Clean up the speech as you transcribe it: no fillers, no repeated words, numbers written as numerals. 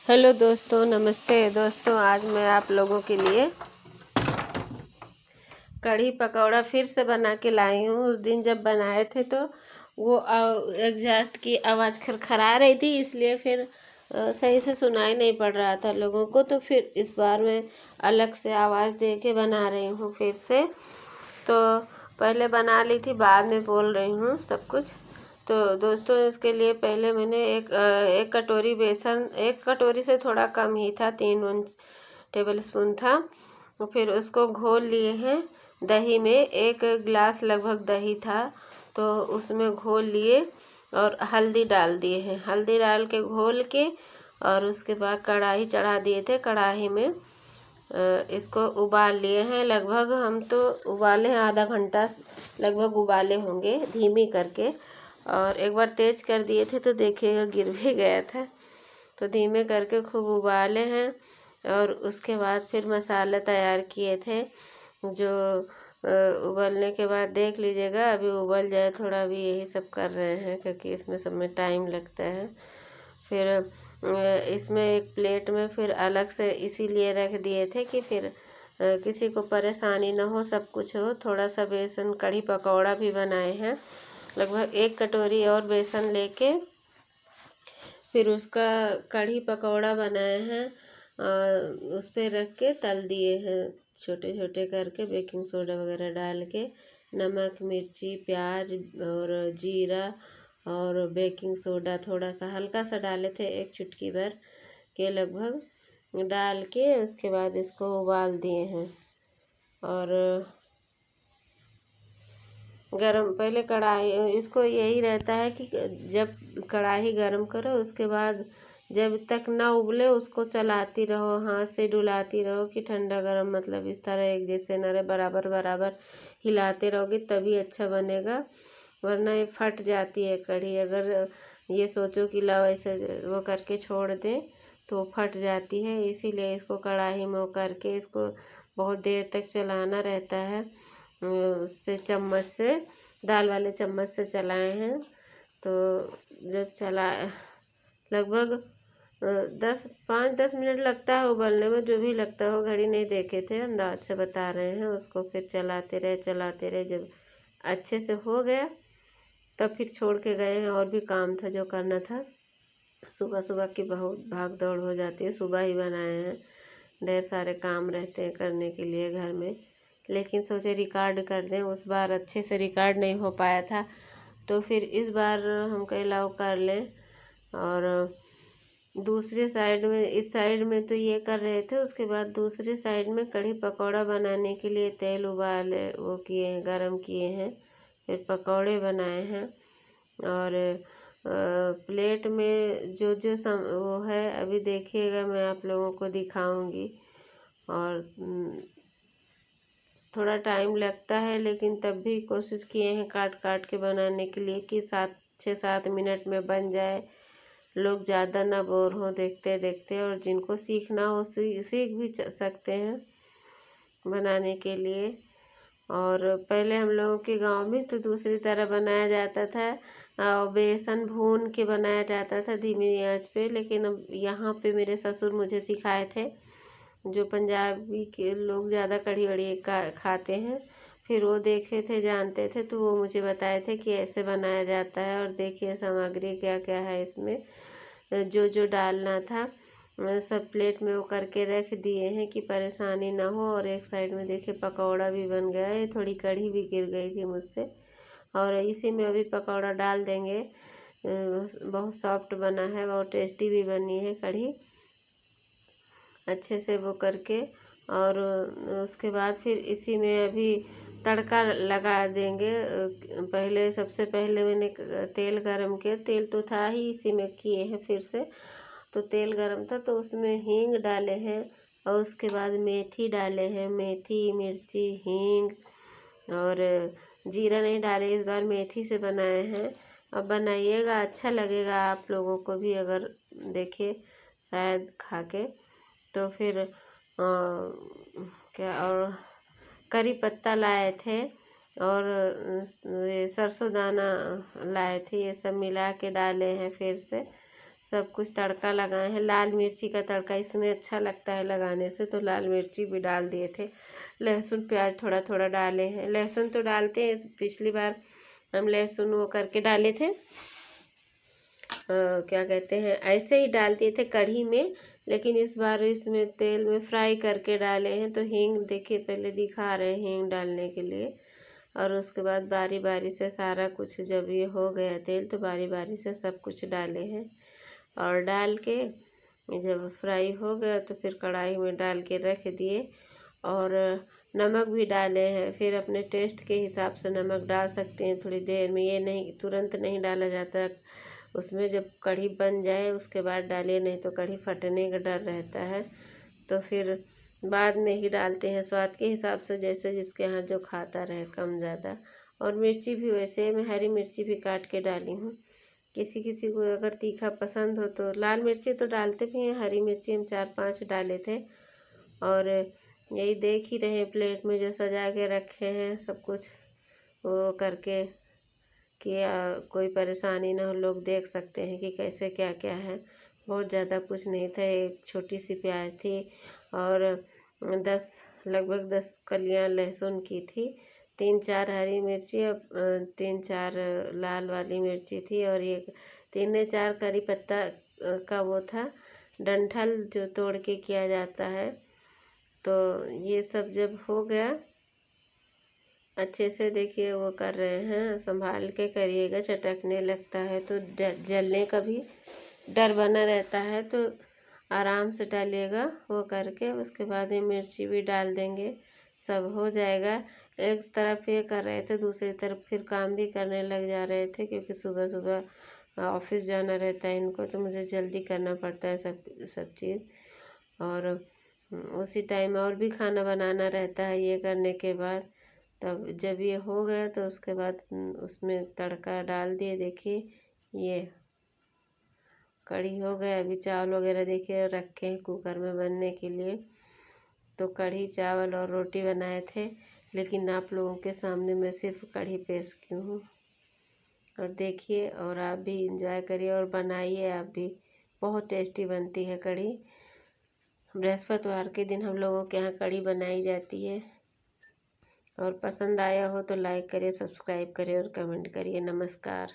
Hello दोस्तों, नमस्ते दोस्तों। आज मैं आप लोगों के लिए कढ़ी पकौड़ा फिर से बना के लाई हूँ। उस दिन जब बनाए थे तो वो एग्जॉस्ट की आवाज़ खरखरा रही थी, इसलिए फिर सही से सुनाई नहीं पड़ रहा था लोगों को। तो फिर इस बार मैं अलग से आवाज़ दे के बना रही हूँ फिर से। तो पहले बना ली थी, बाद में बोल रही हूँ सब कुछ। तो दोस्तों, इसके लिए पहले मैंने एक कटोरी बेसन, एक कटोरी से थोड़ा कम ही था, 3 टेबल स्पून था। तो फिर उसको घोल लिए हैं दही में। 1 गिलास लगभग दही था, तो उसमें घोल लिए और हल्दी डाल दिए हैं। हल्दी डाल के घोल के और उसके बाद कढ़ाई चढ़ा दिए थे। कढ़ाई में इसको उबाल लिए हैं। लगभग हम तो उबाले हैं, आधा घंटा लगभग उबाले होंगे धीमी करके। और एक बार तेज कर दिए थे तो देखिएगा गिर भी गया था। तो धीमे करके खूब उबाले हैं। और उसके बाद फिर मसाला तैयार किए थे, जो उबलने के बाद देख लीजिएगा। अभी उबल जाए थोड़ा, अभी यही सब कर रहे हैं क्योंकि इसमें सब में टाइम लगता है। फिर इसमें एक प्लेट में फिर अलग से इसीलिए रख दिए थे कि फिर किसी को परेशानी ना हो, सब कुछ हो। थोड़ा सा बेसन कढ़ी पकौड़ा भी बनाए हैं, लगभग 1 कटोरी और बेसन लेके फिर उसका कढ़ी पकौड़ा बनाए हैं। उस पर रख के तल दिए हैं छोटे छोटे करके, बेकिंग सोडा वगैरह डाल के। नमक, मिर्ची, प्याज और जीरा और बेकिंग सोडा थोड़ा सा हल्का सा डाले थे, 1 चुटकी भर के लगभग डाल के उसके बाद इसको उबाल दिए हैं। और गरम पहले कढ़ाई, इसको यही रहता है कि जब कढ़ाई गरम करो उसके बाद जब तक ना उबले उसको चलाती रहो, हाथ से डुलाती रहो कि ठंडा गरम, मतलब इस तरह एक जैसे न रहे, बराबर बराबर हिलाते रहोगे तभी अच्छा बनेगा, वरना ये फट जाती है कढ़ी। अगर ये सोचो कि लाओ ऐसे वो करके छोड़ दें तो फट जाती है। इसीलिए इसको कढ़ाई में वो करके इसको बहुत देर तक चलाना रहता है। उससे चम्मच से, दाल वाले चम्मच से चलाए हैं। तो जब चला लगभग 5-10 मिनट लगता है उबलने में, जो भी लगता हो, घड़ी नहीं देखे थे, अंदाज से बता रहे हैं। उसको फिर चलाते रहे। जब अच्छे से हो गया तब फिर छोड़ के गए हैं, और भी काम था जो करना था। सुबह सुबह की बहुत भाग दौड़ हो जाती है, सुबह ही बनाए हैं, ढेर सारे काम रहते हैं करने के लिए घर में। लेकिन सोचे रिकॉर्ड कर दें, उस बार अच्छे से रिकॉर्ड नहीं हो पाया था, तो फिर इस बार हम कहे लाओ कर लें। और दूसरी साइड में, इस साइड में तो ये कर रहे थे, उसके बाद दूसरी साइड में कढ़ी पकौड़ा बनाने के लिए तेल उबाले वो किए हैं, गरम किए हैं, फिर पकौड़े बनाए हैं। और प्लेट में जो जो वो है, अभी देखिएगा, मैं आप लोगों को दिखाऊंगी। और थोड़ा टाइम लगता है, लेकिन तब भी कोशिश किए हैं काट काट के बनाने के लिए कि 6-7 मिनट में बन जाए, लोग ज़्यादा ना बोर हो देखते देखते। और जिनको सीखना हो सीख भी सकते हैं बनाने के लिए। और पहले हम लोगों के गांव में तो दूसरी तरह बनाया जाता था, बेसन भून के बनाया जाता था धीमी आंच पे। लेकिन अब यहाँ पे मेरे ससुर मुझे सिखाए थे, जो पंजाबी के लोग ज़्यादा कढ़ी वढ़ी खाते हैं, फिर वो देखे थे, जानते थे, तो वो मुझे बताए थे कि ऐसे बनाया जाता है। और देखिए सामग्री क्या क्या है इसमें, जो जो डालना था सब प्लेट में वो करके रख दिए हैं कि परेशानी ना हो। और एक साइड में देखिए पकौड़ा भी बन गया है, थोड़ी कढ़ी भी गिर गई थी मुझसे। और इसी में अभी पकौड़ा डाल देंगे। बहुत सॉफ्ट बना है, बहुत टेस्टी भी बनी है कढ़ी, अच्छे से वो करके। और उसके बाद फिर इसी में अभी तड़का लगा देंगे। पहले, सबसे पहले मैंने तेल गरम किया, तेल तो था ही, इसी में किए हैं फिर से। तो तेल गरम था तो उसमें हींग डाले हैं, और उसके बाद मेथी डाले हैं, मेथी, मिर्ची, हींग। और जीरा नहीं डाले इस बार, मेथी से बनाए हैं। अब बनाइएगा, अच्छा लगेगा आप लोगों को भी, अगर देखिए शायद खा के। तो फिर क्या, और करी पत्ता लाए थे, और ये सरसों दाना लाए थे, ये सब मिला के डाले हैं फिर से। सब कुछ तड़का लगाए हैं। लाल मिर्ची का तड़का इसमें अच्छा लगता है लगाने से, तो लाल मिर्ची भी डाल दिए थे। लहसुन प्याज थोड़ा थोड़ा डाले हैं। लहसुन तो डालते हैं, पिछली बार हम लहसुन वो करके डाले थे, क्या कहते हैं, ऐसे ही डाल दिए थे कढ़ी में, लेकिन इस बार इसमें तेल में फ्राई करके डाले हैं। तो हींग देखिए, पहले दिखा रहे हैं हींग डालने के लिए, और उसके बाद बारी बारी से सारा कुछ, जब ये हो गया तेल तो बारी बारी से सब कुछ डाले हैं। और डाल के जब फ्राई हो गया तो फिर कढ़ाई में डाल के रख दिए, और नमक भी डाले हैं। फिर अपने टेस्ट के हिसाब से नमक डाल सकते हैं थोड़ी देर में, ये नहीं तुरंत नहीं डाला जाता उसमें, जब कढ़ी बन जाए उसके बाद डालिए, नहीं तो कढ़ी फटने का डर रहता है। तो फिर बाद में ही डालते हैं, स्वाद के हिसाब से, जैसे जिसके यहाँ जो खाता रहे कम ज़्यादा। और मिर्ची भी वैसे मैं हरी मिर्ची भी काट के डाली हूँ। किसी किसी को अगर तीखा पसंद हो तो, लाल मिर्ची तो डालते भी हैं, हरी मिर्ची हम 4-5 डाले थे। और यही देख ही रहे प्लेट में जो सजा के रखे हैं सब कुछ वो करके, कि कोई परेशानी ना हो, लोग देख सकते हैं कि कैसे क्या क्या है। बहुत ज़्यादा कुछ नहीं था, एक छोटी सी प्याज थी, और 10 कलियां लहसुन की थी, 3-4 हरी मिर्ची, और 3-4 लाल वाली मिर्ची थी, और एक 3-4 करी पत्ता का वो था डंठल जो तोड़ के किया जाता है। तो ये सब जब हो गया अच्छे से, देखिए वो कर रहे हैं, संभाल के करिएगा, चटकने लगता है तो जलने का भी डर बना रहता है, तो आराम से डालिएगा वो करके। उसके बाद ये मिर्ची भी डाल देंगे, सब हो जाएगा। एक तरफ ये कर रहे थे, दूसरी तरफ फिर काम भी करने लग जा रहे थे, क्योंकि सुबह सुबह ऑफिस जाना रहता है इनको, तो मुझे जल्दी करना पड़ता है सब चीज़। और उसी टाइम और भी खाना बनाना रहता है ये करने के बाद। तब जब ये हो गया तो उसके बाद उसमें तड़का डाल दिए। देखिए ये कढ़ी हो गया। अभी चावल वगैरह देखिए रखे हैं कुकर में बनने के लिए। तो कढ़ी चावल और रोटी बनाए थे, लेकिन आप लोगों के सामने मैं सिर्फ कढ़ी पेश की हूँ। और देखिए, और आप भी इंजॉय करिए और बनाइए आप भी, बहुत टेस्टी बनती है कढ़ी। बृहस्पतिवार के दिन हम लोगों के यहाँ कढ़ी बनाई जाती है। और पसंद आया हो तो लाइक करिए, सब्सक्राइब करिए और कमेंट करिए। नमस्कार।